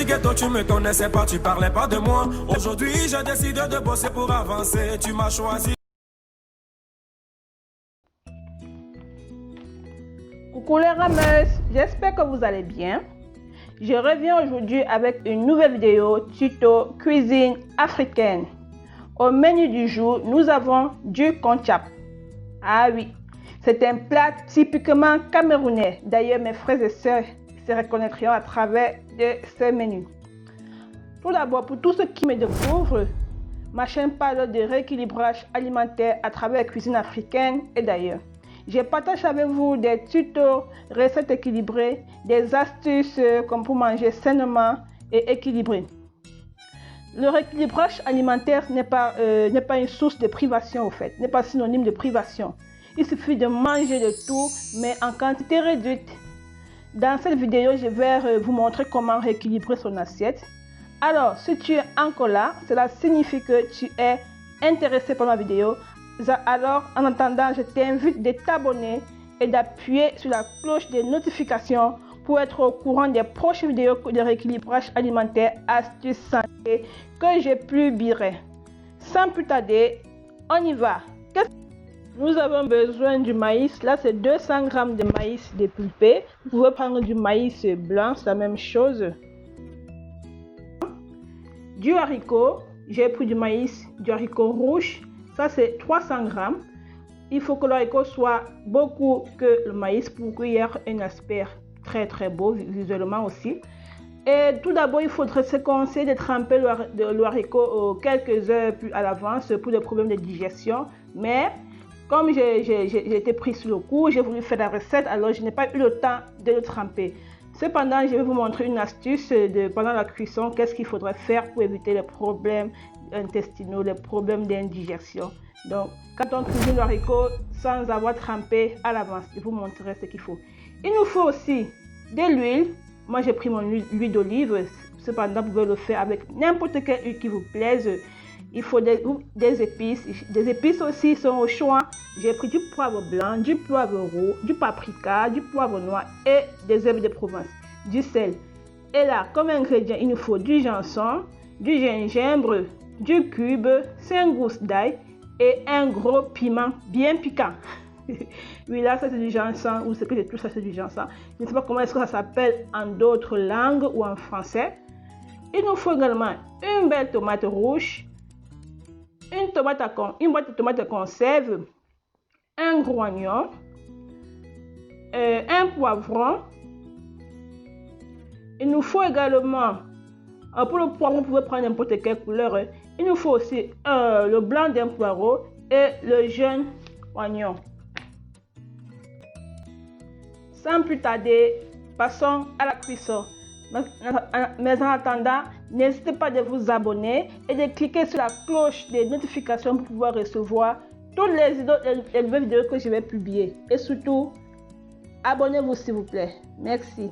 ghetto, tu me connaissais pas, tu parlais pas de moi. Aujourd'hui, j'ai décidé de bosser pour avancer. Tu m'as choisi. Coucou les rameuses, j'espère que vous allez bien. Je reviens aujourd'hui avec une nouvelle vidéo tuto cuisine africaine. Au menu du jour, nous avons du konchap. Ah oui, c'est un plat typiquement camerounais. D'ailleurs, mes frères et sœurs se reconnaîtront à travers de ce menu. Tout d'abord, pour tous ceux qui me découvrent, ma chaîne parle de rééquilibrage alimentaire à travers la cuisine africaine et d'ailleurs. Je partage avec vous des tutos, recettes équilibrées, des astuces comme pour manger sainement et équilibré. Le rééquilibrage alimentaire n'est pas une source de privation au fait, n'est pas synonyme de privation. Il suffit de manger de tout, mais en quantité réduite. Dans cette vidéo, je vais vous montrer comment rééquilibrer son assiette. Alors, si tu es encore là, cela signifie que tu es intéressé par ma vidéo. Alors, en attendant, je t'invite de t'abonner et d'appuyer sur la cloche de notification pour être au courant des prochaines vidéos de rééquilibrage alimentaire, astuces santé que je publierai. Sans plus tarder, on y va. Nous avons besoin du maïs. Là, c'est 200 g de maïs dépulpé. Vous pouvez prendre du maïs blanc, c'est la même chose. Du haricot. J'ai pris du maïs, du haricot rouge. Ça, c'est 300 g. Il faut que le haricot soit beaucoup que le maïs pour qu'il y ait un aspect très très beau visuellement aussi. Et tout d'abord, il faudrait se conseiller de tremper le haricot quelques heures plus à l'avance pour des problèmes de digestion. Mais comme j'ai été pris sur le coup, j'ai voulu faire la recette, alors je n'ai pas eu le temps de le tremper. Cependant, je vais vous montrer une astuce pendant la cuisson, qu'est-ce qu'il faudrait faire pour éviter les problèmes intestinaux, les problèmes d'indigestion. Donc, quand on cuisine le haricot sans avoir trempé à l'avance, je vous montrerai ce qu'il faut. Il nous faut aussi de l'huile. Moi, j'ai pris mon huile d'olive. Cependant, vous pouvez le faire avec n'importe quelle huile qui vous plaise. Il faut des épices. Des épices aussi sont au choix. J'ai pris du poivre blanc, du poivre roux, du paprika, du poivre noir et des herbes de Provence, du sel. Et là, comme ingrédient, il nous faut du janson, du gingembre, du cube, 5 gousses d'ail et un gros piment bien piquant. Oui, là, ça c'est du janson, ou ce que j'ai tout ça, c'est du janson. Je ne sais pas comment est-ce que ça s'appelle en d'autres langues ou en français. Il nous faut également une belle tomate rouge, une boîte de tomates conserve, un gros oignon, un poivron. Il nous faut également, pour le poivron, vous pouvez prendre n'importe quelle couleur. Il nous faut aussi le blanc d'un poireau et le jaune oignon. Sans plus tarder, passons à la cuisson. Mais en attendant, n'hésitez pas de vous abonner et de cliquer sur la cloche des notifications pour pouvoir recevoir toutes les nouvelles vidéos que je vais publier. Et surtout, abonnez-vous s'il vous plaît. Merci.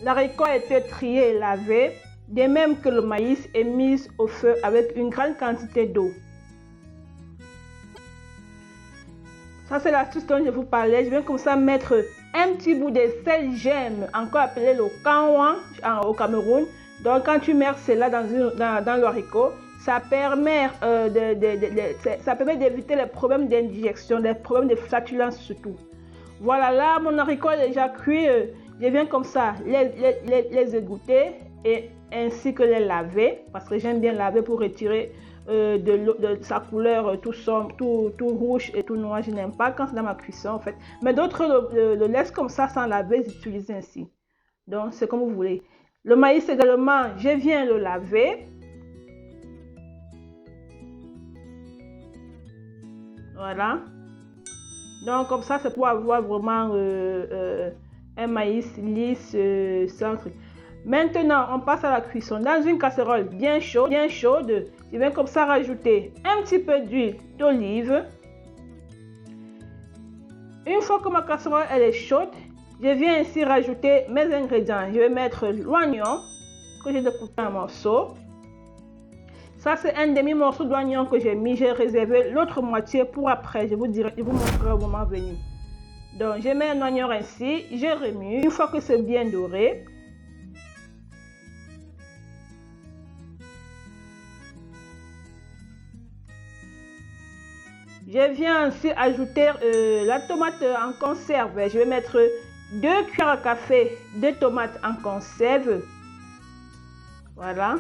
L'haricot a été trié et lavé, de même que le maïs est mis au feu avec une grande quantité d'eau. Ça, c'est l'astuce dont je vous parlais. Je vais comme ça mettre un petit bout de sel gemme, encore appelé le kanwa au Cameroun. Donc, quand tu mets cela dans le haricot, ça permet d'éviter les problèmes d'indigestion, les problèmes de flatulence surtout. Voilà, là, mon haricot est déjà cuit. Je viens comme ça les égoutter et ainsi que les laver, parce que j'aime bien laver pour retirer de sa couleur tout sombre, tout rouge et tout noir. Je n'aime pas quand c'est dans ma cuisson en fait. Mais d'autres le laissent comme ça sans laver, ils utilisent ainsi. Donc c'est comme vous voulez. Le maïs également, je viens le laver. Voilà. Donc comme ça, c'est pour avoir vraiment un maïs lisse, sans truc. Maintenant, on passe à la cuisson. Dans une casserole bien chaude, je vais comme ça rajouter un petit peu d'huile d'olive. Une fois que ma casserole elle est chaude, je viens ainsi rajouter mes ingrédients. Je vais mettre l'oignon que j'ai découpé en morceaux. Ça, c'est un demi-morceau d'oignon que j'ai mis. J'ai réservé l'autre moitié pour après. Je vous montrerai au moment venu. Donc, je mets un oignon ainsi, je remue. Une fois que c'est bien doré, je viens ainsi ajouter la tomate en conserve. Je vais mettre 2 cuillères à café de tomates en conserve. Voilà.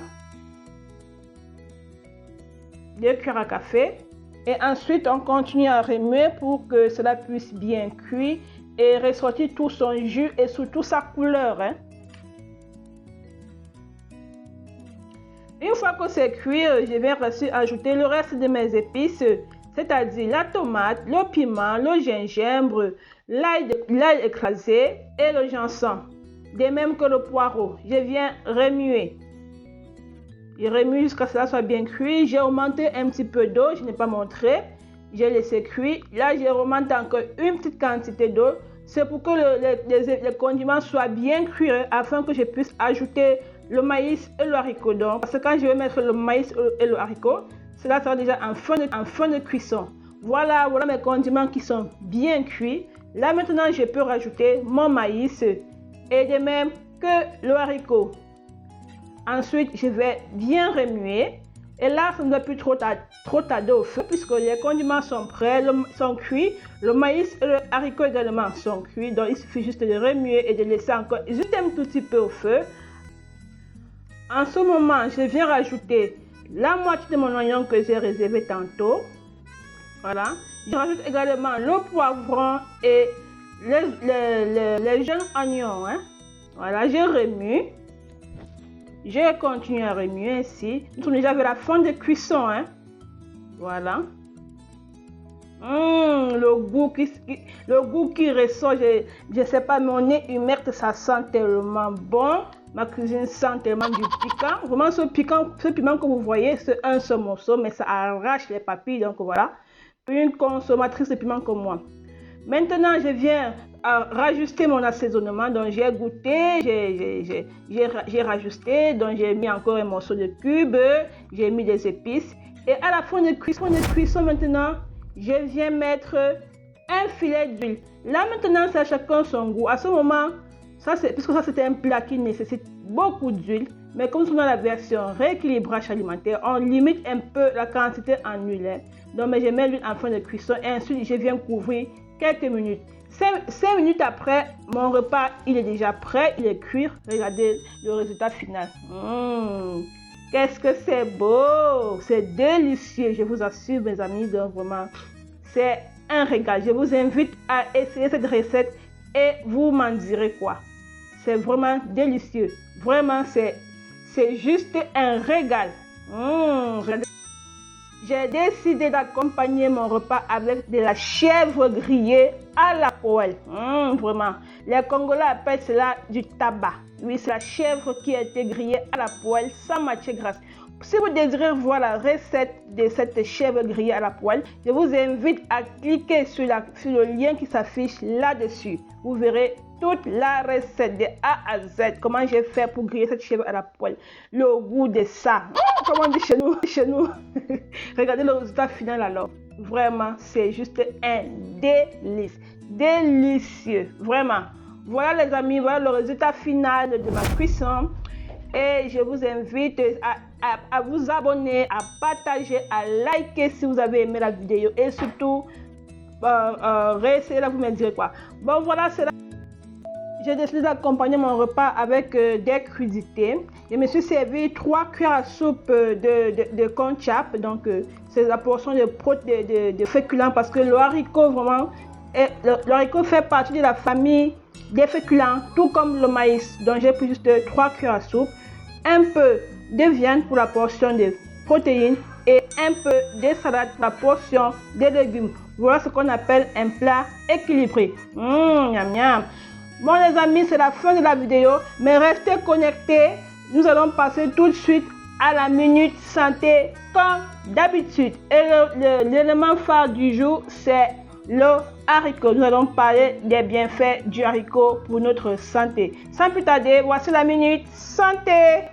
2 cuillères à café. Et ensuite, on continue à remuer pour que cela puisse bien cuire et ressortir tout son jus et surtout sa couleur. Une fois que c'est cuit, je vais ajouter le reste de mes épices, c'est-à-dire la tomate, le piment, le gingembre, l'ail écrasé et le gingembre. De même que le poireau, je viens remuer. Je remue jusqu'à ce que ça soit bien cuit. J'ai augmenté un petit peu d'eau, je n'ai pas montré. J'ai laissé cuire. Là, je remonte encore une petite quantité d'eau. C'est pour que les condiments soient bien cuits afin que je puisse ajouter le maïs et le haricot. Donc, parce que quand je vais mettre le maïs et le haricot, cela sera déjà en fin de cuisson. Voilà mes condiments qui sont bien cuits. Là, maintenant, je peux rajouter mon maïs et de même que le haricot. Ensuite, je vais bien remuer. Et là, ça ne doit plus trop tarder au feu puisque les condiments sont prêts, sont cuits. Le maïs et le haricot également sont cuits. Donc, il suffit juste de remuer et de laisser encore juste un tout petit peu au feu. En ce moment, je viens rajouter la moitié de mon oignon que j'ai réservé tantôt. Voilà. Je rajoute également le poivron et les jeunes oignons. Voilà, je remue. Je continue à remuer ainsi. Nous sommes déjà vers la fin de cuisson. Voilà. Le goût qui ressort, je ne sais pas, mon nez humecte, ça sent tellement bon. Ma cuisine sent tellement du piquant. Vraiment, ce piment que vous voyez, c'est un seul morceau, mais ça arrache les papilles. Donc voilà, une consommatrice de piment comme moi. Maintenant, je viens rajuster mon assaisonnement. Donc, j'ai goûté, j'ai rajusté. Donc, j'ai mis encore un morceau de cube. J'ai mis des épices. Et à la fin de cuisson, maintenant, je viens mettre un filet d'huile. Là, maintenant, c'est à chacun son goût. À ce moment, puisque ça, c'était un plat qui nécessite beaucoup d'huile. Mais comme c'est dans la version rééquilibrage alimentaire, on limite un peu la quantité en huile. Donc, mais je mets l'huile en fin de cuisson. Et ensuite, je viens couvrir quelques minutes. 5 minutes après, mon repas, il est déjà prêt, il est cuit. Regardez le résultat final. Qu'est-ce que c'est beau! C'est délicieux, je vous assure, mes amis. Donc vraiment, c'est un régal. Je vous invite à essayer cette recette et vous m'en direz quoi. C'est vraiment délicieux. Vraiment, c'est juste un régal. J'ai décidé d'accompagner mon repas avec de la chèvre grillée à la poêle. Vraiment. Les Congolais appellent cela du tabac. Oui, c'est la chèvre qui a été grillée à la poêle sans matière grasse. Si vous désirez voir la recette de cette chèvre grillée à la poêle, je vous invite à cliquer sur le lien qui s'affiche là-dessus. Vous verrez toute la recette de A à Z. Comment j'ai fait pour griller cette chèvre à la poêle. Le goût de ça. Comment on dit chez nous. Regardez le résultat final alors. Vraiment, c'est juste un délice. Délicieux. Vraiment. Voilà les amis, voilà le résultat final de ma cuisson. Et je vous invite à vous abonner, à partager, à liker si vous avez aimé la vidéo. Et surtout, réessayez là, vous me direz quoi. Bon, voilà, c'est là. J'ai décidé d'accompagner mon repas avec des crudités. Je me suis servi 3 cuillères à soupe de conchap. Donc, c'est la portion de féculents parce que le haricot, vraiment, le haricot fait partie de la famille des féculents, tout comme le maïs. Donc, j'ai pris juste 3 cuillères à soupe, un peu de viande pour la portion de protéines et un peu de salade pour la portion de légumes. Voilà ce qu'on appelle un plat équilibré. Miam miam. Bon les amis, c'est la fin de la vidéo, mais restez connectés. Nous allons passer tout de suite à la minute santé comme d'habitude. Et l'élément phare du jour, c'est le haricot. Nous allons parler des bienfaits du haricot pour notre santé. Sans plus tarder, voici la minute santé.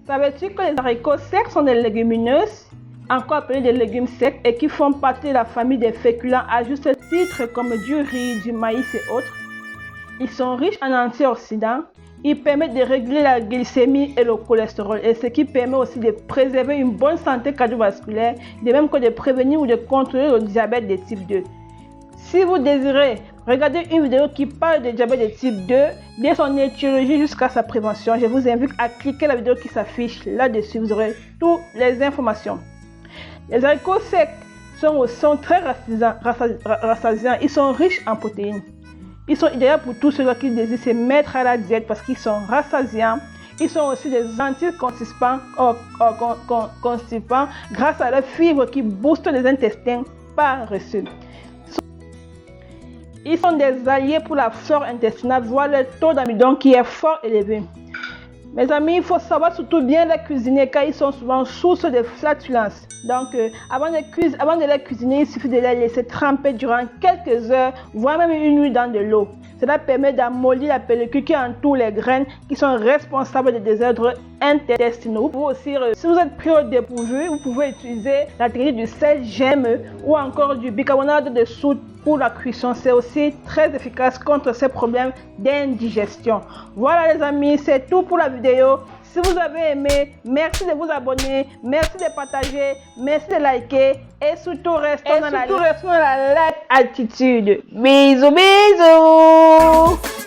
Savais-tu que les haricots secs sont des légumineuses, encore appelées des légumes secs, et qui font partie de la famille des féculents à juste titre comme du riz, du maïs et autres? Ils sont riches en antioxydants. Ils permettent de réguler la glycémie et le cholestérol, et ce qui permet aussi de préserver une bonne santé cardiovasculaire, de même que de prévenir ou de contrôler le diabète de type 2. Si vous désirez regarder une vidéo qui parle de diabète de type 2, de son étiologie jusqu'à sa prévention, je vous invite à cliquer la vidéo qui s'affiche là-dessus. Vous aurez toutes les informations. Les haricots secs sont très rassasiants. Ils sont riches en protéines. Ils sont idéaux pour tous ceux qui désirent se mettre à la diète parce qu'ils sont rassasiants. Ils sont aussi des anticonstipants grâce à leurs fibres qui boostent les intestins paresseux. Ils sont des alliés pour la flore intestinale, voire le taux d'amidon qui est fort élevé. Mes amis, il faut savoir surtout bien les cuisiner car ils sont souvent source de flatulences. Donc, avant de les cuisiner, il suffit de les laisser tremper durant quelques heures, voire même une nuit dans de l'eau. Cela permet d'amollir la pellicule qui entoure les graines qui sont responsables des désordres intestinaux. Vous aussi, si vous êtes pris au dépourvu, vous pouvez utiliser la technique du sel gemme ou encore du bicarbonate de soude pour la cuisson. C'est aussi très efficace contre ces problèmes d'indigestion. Voilà les amis, c'est tout pour la vidéo. Si vous avez aimé, merci de vous abonner, merci de partager, merci de liker et surtout restons dans la like attitude. Bisous, bisous.